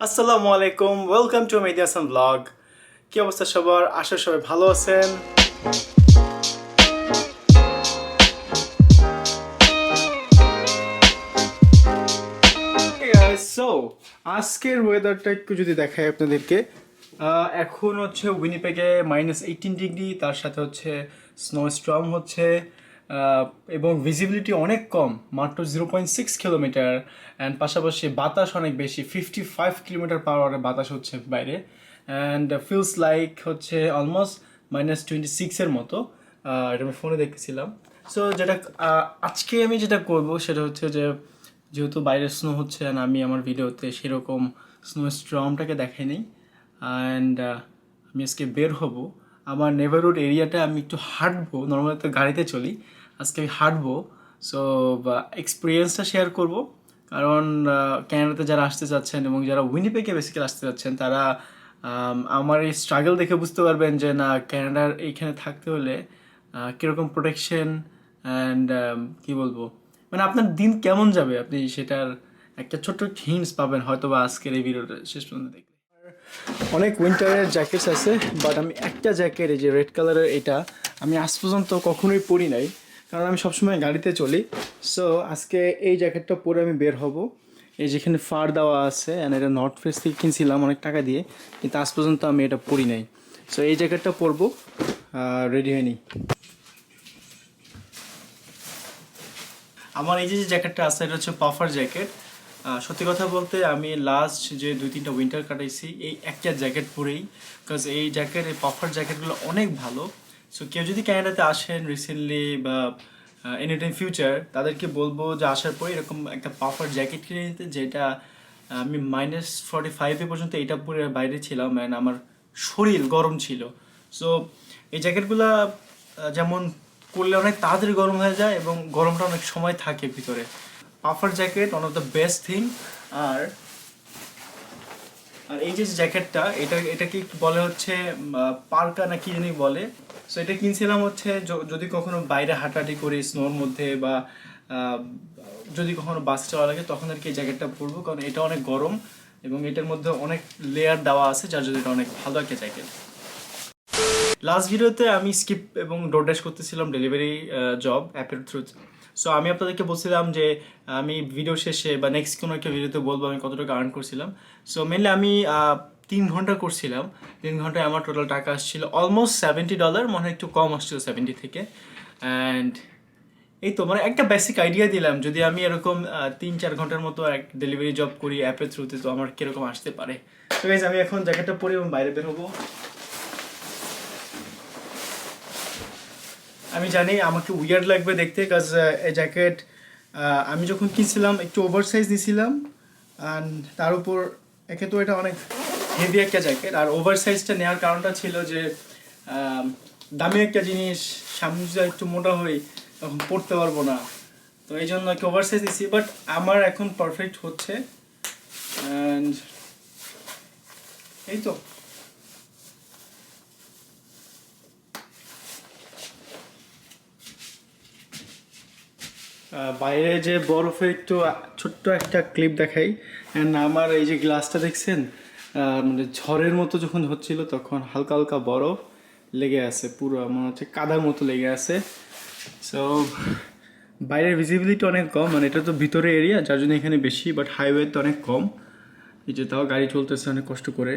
আসসালামু আলাইকুম, welcome to Mehidi Hasan blog. কি অবস্থা সবার? আশা সবাই ভালো আছেন। সো আজকের ওয়েদারটা একটু যদি দেখাই আপনাদেরকে, এখন হচ্ছে উইনিপেগে -18 ডিগ্রি, তার সাথে হচ্ছে স্নো স্টর্ম হচ্ছে, এবং ভিজিবিলিটি অনেক কম, মাত্র 0.6 কিলোমিটার। অ্যান্ড পাশাপাশি বাতাস অনেক বেশি, 55 কিলোমিটার/আওয়ারে বাতাস হচ্ছে বাইরে। অ্যান্ড ফিলস লাইক হচ্ছে অলমোস্ট -26-এর মতো। এটা আমি ফোনে দেখতেছিলাম। সো যেটা আজকে আমি যেটা করব সেটা হচ্ছে যে, যেহেতু বাইরে স্নো হচ্ছে আর আমি আমার ভিডিওতে সেরকম স্নো স্টর্মটাকে দেখাইনি, অ্যান্ড আমি আজকে বের হব আমার নেভারহুড এরিয়াটা। আমি একটু হাঁটবো, নর্মালি তো গাড়িতে চলি, আজকে আমি হাঁটবো। সো এক্সপিরিয়েন্সটা শেয়ার করব, কারণ ক্যানাডাতে যারা আসতে চাচ্ছেন এবং যারা উইনিপেগে বেসিক্যালি আসতে চাচ্ছেন তারা আমার এই স্ট্রাগল দেখে বুঝতে পারবেন যে না, ক্যানাডার এইখানে থাকতে হলে কীরকম প্রোটেকশন অ্যান্ড কী বলবো, মানে আপনার দিন কেমন যাবে আপনি সেটার একটা ছোট্ট হিন্টস পাবেন হয়তো বা আজকের এই ভিডিওটা শেষ পর্যন্ত দেখলে। অনেক উইন্টারের জ্যাকেটস আছে, বাট আমি একটা জ্যাকেট, এই যে রেড কালারের, এটা আমি আজ পর্যন্ত কখনোই পরি নাই, কারণ আমি সবসময় গাড়িতে চলি। সো আজকে এই জ্যাকেটটা পরে আমি বের হব। এই যেখানে ফার দেওয়া আছে, অ্যান্ড এটা নর্থ ফেস থেকে কিনছিলাম অনেক টাকা দিয়ে, কিন্তু আজ পর্যন্ত আমি এটা পরি নাই। সো এই জ্যাকেটটা পরবো, রেডি হয়নি। আমার এই যে জ্যাকেটটা আছে এটা হচ্ছে পাফার জ্যাকেট। সত্যি কথা বলতে আমি লাস্ট যে 2-3টা উইন্টার কাটাইছি এই একটা জ্যাকেট পরেই, বিকজ এই পাফার জ্যাকেটগুলো অনেক ভালো। সো কেউ যদি ক্যানাডাতে আসেন রিসেন্টলি বা এনি টাইম ফিউচার, তাদেরকে বলবো যে আসার পরে এরকম একটা পাফার জ্যাকেট কিনে নিতে, যেটা আমি -45 পর্যন্ত এটা পরে বাইরে ছিলাম, অ্যান্ড আমার শরীর গরম ছিল। সো এই জ্যাকেটগুলা যেমন করলে অনেক তাড়াতাড়ি গরম হয়ে যায় এবং গরমটা অনেক সময় থাকে ভিতরে। Puffer jacket one of the best thing. আর আর এই যে জ্যাকেটটা, এটা কি বলে হচ্ছে পার্কা না কি জানি বলে। সো এটা কিনছিলাম হচ্ছে যদি কখনো বাইরে হাঁটাহাঁটি করি স্নোর মধ্যে, বা যদি কখনো বাস চাওয়া লাগে, তখন আর কি এই জ্যাকেটটা পরবো, কারণ এটা অনেক গরম এবং এটার মধ্যে অনেক লেয়ার দেওয়া আছে, যার জন্য এটা অনেক ভালো একটা জ্যাকেট। লাস্ট ভিডিওতে আমি স্কিপ এবং ডোরড্যাশ করতেছিলাম ডেলিভারি জব অ্যাপের থ্রুতে। সো আমি আপনাদেরকে বলছিলাম যে আমি ভিডিও শেষে বা নেক্সট কোনো একটা ভিডিওতে বলবো আমি কত টাকা আর্ন করছিলাম। সো মেনলি আমি 3 ঘন্টা করছিলাম। 3 ঘন্টায় আমার টোটাল টাকা আসছিল অলমোস্ট $70, মনে হয় একটু কম আসছিল 70 থেকে। অ্যান্ড এই তো মানে একটা বেসিক আইডিয়া দিলাম, যদি আমি এরকম 3-4 ঘন্টার মতো এক ডেলিভারি জব করি অ্যাপের থ্রুতে, তো আমার কীরকম আসতে পারে। তো গাইজ আমি এখন জ্যাকেটটা পরে এবং বাইরে বের হবো। আমি জানি আমাকে উইয়ার্ড লাগবে দেখতে, কাজ এই জ্যাকেট আমি যখন কিনছিলাম একটু ওভার সাইজ নিয়েছিলাম, অ্যান্ড তার উপর একে তো এটা অনেক হেভি একটা জ্যাকেট, আর ওভার সাইজটা নেওয়ার কারণটা ছিল যে দামি একটা জিনিস সামনে যদি একটু মোটা হই তখন পরতে পারবো না, তো এই জন্য একটা ওভার সাইজ নিয়েছি। বাট আমার এখন পারফেক্ট হচ্ছে, অ্যান্ড এই তো। বাইরে যে বরফের একটু ছোট্ট একটা ক্লিপ দেখাই, অ্যান্ড আমার এই যে গ্লাসটা দেখছেন, মানে ঝড়ের মতো যখন হচ্ছিল তখন হালকা হালকা বরফ লেগে আছে, পুরো মনে হচ্ছে কাদার মতো লেগে আছে। সো বাইরের ভিজিবিলিটি অনেক কম, মানে এটা তো ভিতরে এরিয়া যার জন্য এখানে বেশি, বাট হাইওয়ে তো অনেক কম। এই যে তাও গাড়ি চলতেছে অনেক কষ্ট করে।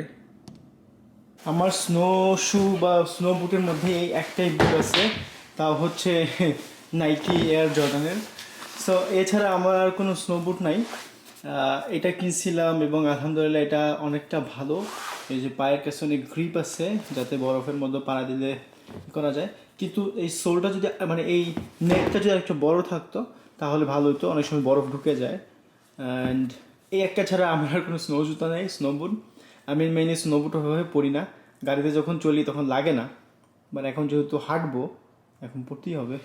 আমার স্নো শু বা স্নো বুটের মধ্যে এই একটাই বুট আছে, তাও হচ্ছে নাইকি এয়ার জর্ডানের। সো এছাড়া আমার আর কোনো স্নো বুট নাই। এটা কিনছিলাম এবং আলহামদুলিল্লাহ এটা অনেকটা ভালো। এই যে পায়ের কাছে অনেক গ্রিপ আছে, যাতে বরফের মধ্যে পাড়া দিলে করা যায়। কিন্তু এই সোলটা যদি মানে এই নেটটা যদি একটু বড় থাকতো তাহলে ভালো হতো, অনেক সময় বরফ ঢুকে যায়। অ্যান্ড এই একটা ছাড়া আমার আর কোনো স্নো জুতা নেই, স্নো বুট। আমি মেইনলি স্নো বুট ওইভাবে পরি না, গাড়িতে যখন চলি তখন লাগে না, বাট এখন যেহেতু হাঁটবো এখন পরতেই হবে,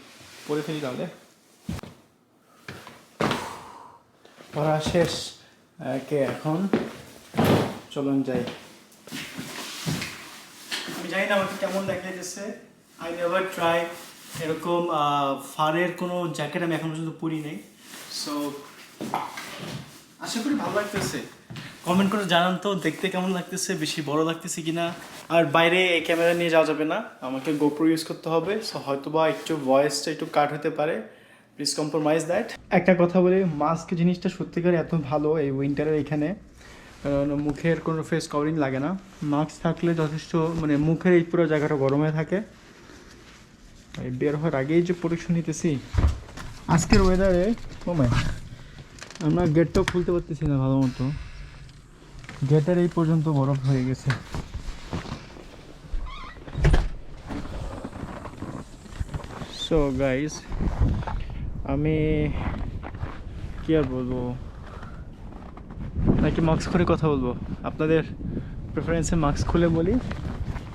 পরে ফেলি তাহলে। পড়া শেষ, এখন চলুন যাই। আমি জানি না আমাকে কেমন দেখাইতেছে, আই নেভার ট্রাই এরকম ফারের কোনো জ্যাকেট আমি এখন পর্যন্ত পরি নেই। সো আশা করি ভালো লাগতেছে। কমেন্ট করে জানান তো দেখতে কেমন লাগতেছে, বেশি বড় লাগতেছে কিনা। আর বাইরে এই ক্যামেরা নিয়ে যাওয়া যাবে না, আমাকে গোপ্রো ইউজ করতে হবে। সো হয়তো বা একটু ভয়েসটা একটু কাট হতে পারে, প্লিজ কম্প্রোমাইজ দ্যাট। একটা কথা বলি, মাস্ক জিনিসটা সত্যিকার এত ভালো এই উইন্টারের এখানে, কারণ মুখের কোনো ফেস কভারিং লাগে না। মাস্ক থাকলে যথেষ্ট, মানে মুখের এই পুরো জায়গাটা গরম হয়ে থাকে। বের হওয়ার আগেই যে প্রোটেকশন নিতেছি আজকের ওয়েদারে, কমায় আমরা গেটটাও খুলতে পারতেছি না ভালো মতো, গেটের এই পর্যন্ত বরফ হয়ে গেছে। সো গাইস, আমি কি আর বলবো, নাকি মাস্ক করে কথা বলবো? আপনাদের প্রেফারেন্সে মাস্ক খুলে বলি,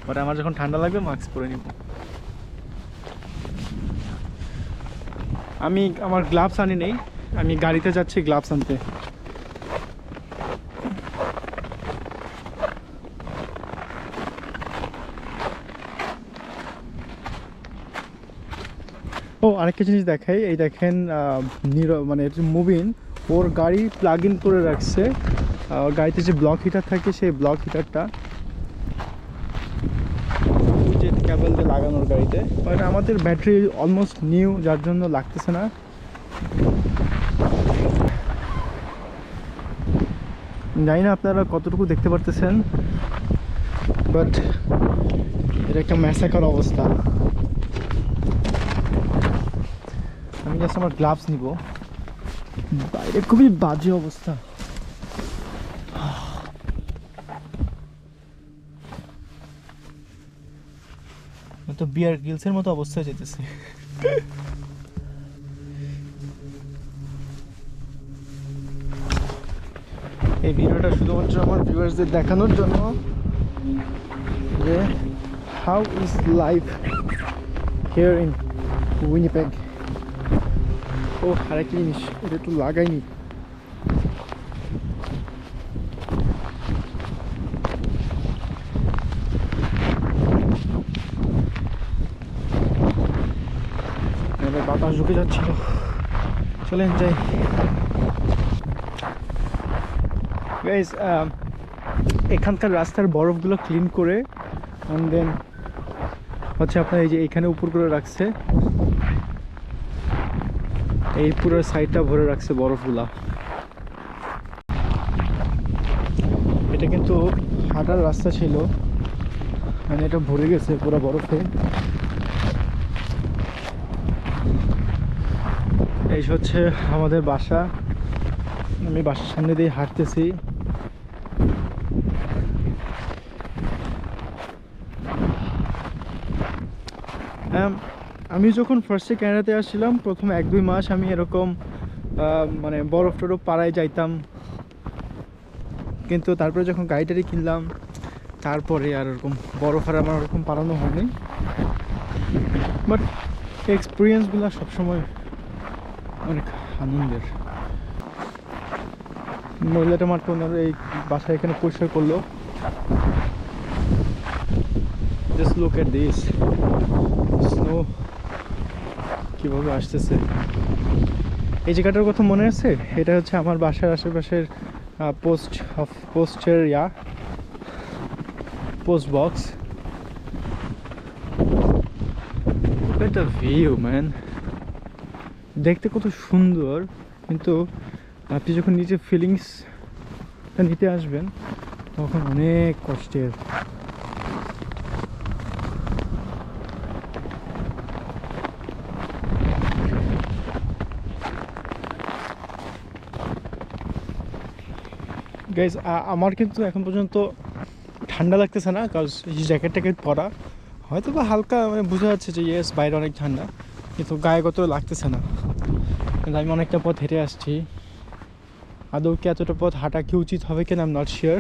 পরে আমার যখন ঠান্ডা লাগবে মাস্ক পরে নিব। আমি আমার গ্লাভস আনি নেই, আমি গাড়িতে যাচ্ছি গ্লাভস আনতে। ও আরেকটা জিনিস দেখাই, এই দেখেন মানে মুভিন, ওর গাড়ি প্লাগ ইন করে রাখছে। গাড়িতে যে ব্লক হিটার থাকে সেই ব্লক হিটারটা যে কেবল দিয়ে লাগানোর গাড়িতে, মানে আমাদের ব্যাটারি অলমোস্ট নিউ, যার জন্য লাগতেছে না। জানি না আপনারা কতটুকু দেখতে পারতেছেন, বাট এটা একটা ম্যাসাকার অবস্থা। আমি জাস্ট আমার গ্লাভস নিব, বাইরে খুবই বাজে অবস্থা। তো বিয়ার গিলসের মতো অবস্থা যেতেছে। এই ভিডিওটা শুধুমাত্র আমার ভিউয়ার্সদের দেখানোর জন্য যে how is life here in Winnipeg. ও আরেকটা জিনিস, এটা একটু লাগাইনি। বাতাস ঢুকে যাচ্ছিল, চলেন যাই। গাইস, এখানকার রাস্তার বরফগুলো ক্লিন করে অ্যান্ড দেন হচ্ছে আপনার এই যে এখানে উপর করে রাখছে, এই পুরো সাইডটা ভরে রাখছে বরফগুলা। এটা কিন্তু হাঁটার রাস্তা ছিল, মানে এটা ভরে গেছে পুরো বরফে। এই হচ্ছে আমাদের বাসা, আমি বাসার সামনে দিয়ে হাঁটতেছি। আমি যখন ফার্স্টে ক্যানাডাতে আসছিলাম, প্রথম 1-2 মাস আমি এরকম মানে বরফ টরফ পাড়ায় যাইতাম, কিন্তু তারপরে যখন গাড়িটারি কিনলাম তারপরে আর ওরকম বরফ আর আমার ওরকম পাড়ানো হয়নি। বাট এক্সপিরিয়েন্সগুলো সবসময় অনেক আনন্দের। মহিলাটা মাত্র ওনার এই বাসায় এখানে পরিষ্কার করলো। Just look at this, snow কীভাবে আসতেছে। এই জায়গাটার কথা মনে আছে? এটা হচ্ছে আমার বাসার আশেপাশের পোস্টের পোস্ট বক্স। এটা ভিউ ম্যান, দেখতে কত সুন্দর, কিন্তু আপনি যখন নিজের ফিলিংসটা নিতে আসবেন তখন অনেক কষ্টের। গাইজ, আমার কিন্তু এখন পর্যন্ত ঠান্ডা লাগতেছে না, কারণ এই জ্যাকেট ট্যাকেট পরা, হয়তো বা হালকা মানে বোঝা যাচ্ছে যে ইয়েস বাইরে অনেক ঠান্ডা, কিন্তু গায়ে কত লাগতেছে না। কিন্তু আমি অনেকটা পথ হেঁটে আসছি, আদৌ কি এতটা পথ হাঁটা কি উচিত হবে কিনা I am not sure.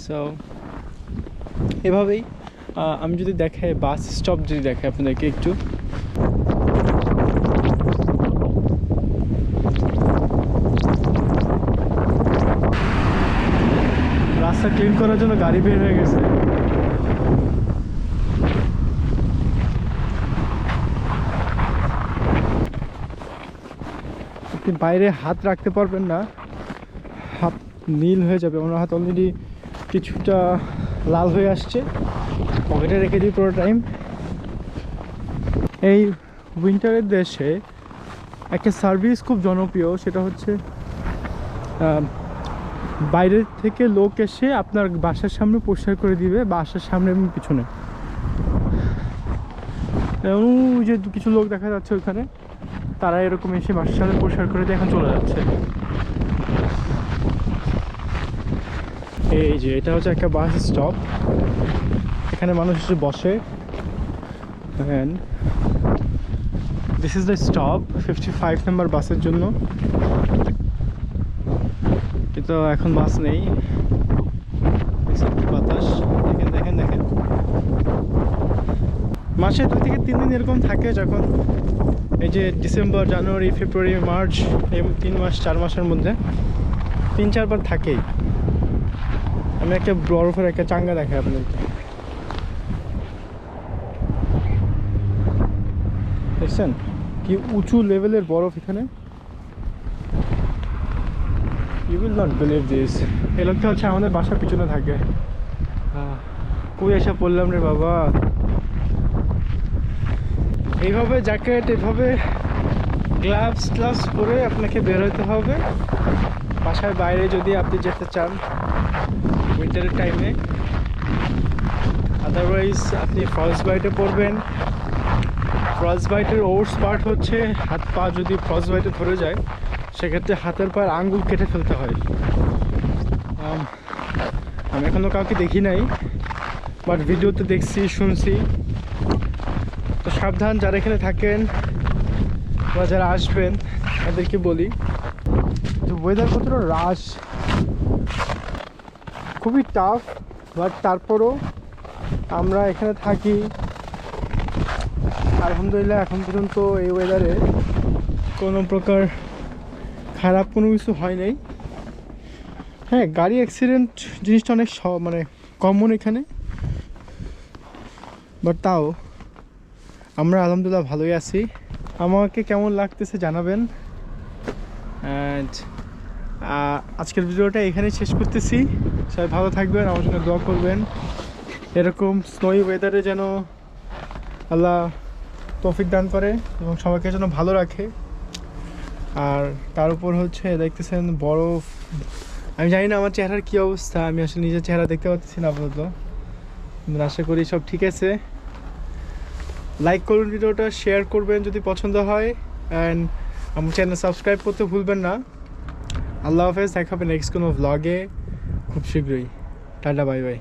So এভাবেই আমি যদি দেখাই বাস স্টপ, যদি দেখাই আপনাদেরকে একটু, রাস্তা ক্লিন করার জন্য গাড়ি বের হয়ে গেছে। আপনি বাইরে হাত রাখতে পারবেন না, হাত নীল হয়ে যাবে, আমার হাত অলরেডি কিছুটা লাল হয়ে আসছে। পকেটে রেখে দিই পুরো টাইম। এই উইন্টারের দেশে একটা সার্ভিস খুব জনপ্রিয়, সেটা হচ্ছে বাইরের থেকে লোক এসে আপনার বাসার সামনে পরিষ্কার করে দিবে, বাসার সামনে এবং পিছনে। ওই যে কিছু লোক দেখা যাচ্ছে ওখানে, তারা এরকম এসে বাসার সামনে পরিষ্কার করে দিয়ে এখন চলে যাচ্ছে। এই যে এটা হচ্ছে একটা বাস স্টপ, এখানে মানুষ এসে বসে। And this is the stop 55 number বাসের জন্য, কিন্তু এখন বাস নেই। বাতাস দেখেন দেখেন দেখেন। মাসে 2 থেকে 3 দিন এরকম থাকে, যখন এই যে ডিসেম্বর, জানুয়ারি, ফেব্রুয়ারি, মার্চ, এই 3 মাস 4 মাসের মধ্যে 3-4 বার থাকেই। আমি একটা বরফের একটা চাঙ্গা দেখাই আপনাদেরকে, দেখছেন কি উঁচু লেভেলের বরফ এখানে। You will not believe this. এই লোকটা হচ্ছে আমাদের বাসার পিছনে থাকে। কই এসে পড়লাম রে বাবা। এইভাবে জ্যাকেট, এইভাবে গ্লাভস ট্লাভস পরে আপনাকে বের হতে হবে বাসার বাইরে যদি আপনি যেতে চান উইন্টারের টাইমে। আদারওয়াইজ আপনি ফ্রস্ট বাইটে পড়বেন। ফ্রস্ট বাইটের ওর্স পার্ট হচ্ছে হাত পা যদি ফ্রস্ট বাইটে ধরে যায়, সেক্ষেত্রে হাতের পায়ের আঙ্গুল কেটে ফেলতে হয়। আমি এখনও কাউকে দেখি নাই, বাট ভিডিওতে দেখছি, শুনছি। তো সাবধান যারা এখানে থাকেন বা যারা আসবেন তাদেরকে বলি। তো ওয়েদার কতটা রাশ, খুবই টাফ, বাট তারপরও আমরা এখানে থাকি আলহামদুলিল্লাহ। এখন পর্যন্ত এই ওয়েদারে কোনো প্রকার খারাপ কোনো কিছু হয় নাই। হ্যাঁ, গাড়ি অ্যাক্সিডেন্ট জিনিসটা অনেক মানে কমন এখানে, বাট তাও আমরা আলহামদুলিল্লাহ ভালোই আছি। আমাকে কেমন লাগতেছে জানাবেন। অ্যান্ড আজকের ভিডিওটা এখানেই শেষ করতেছি। সবাই ভালো থাকবেন, আমার জন্য দোয়া করবেন। এরকম স্নোই ওয়েদারে যেন আল্লাহ তৌফিক দান করে এবং সবাইকে যেন ভালো রাখে। আর তার উপর হচ্ছে দেখতেছেন বরফ। আমি জানি না আমার চেহারার কী অবস্থা, আমি আসলে নিজের চেহারা দেখতে পাচ্ছি না আপাতত। আশা করি সব ঠিক আছে। লাইক করুন ভিডিওটা, শেয়ার করবেন যদি পছন্দ হয়, অ্যান্ড আমার চ্যানেল সাবস্ক্রাইব করতে ভুলবেন না। আল্লাহ হাফেজ, দেখা হবে নেক্সট কোনো ভ্লগে খুব শীঘ্রই। Tata, bye bye.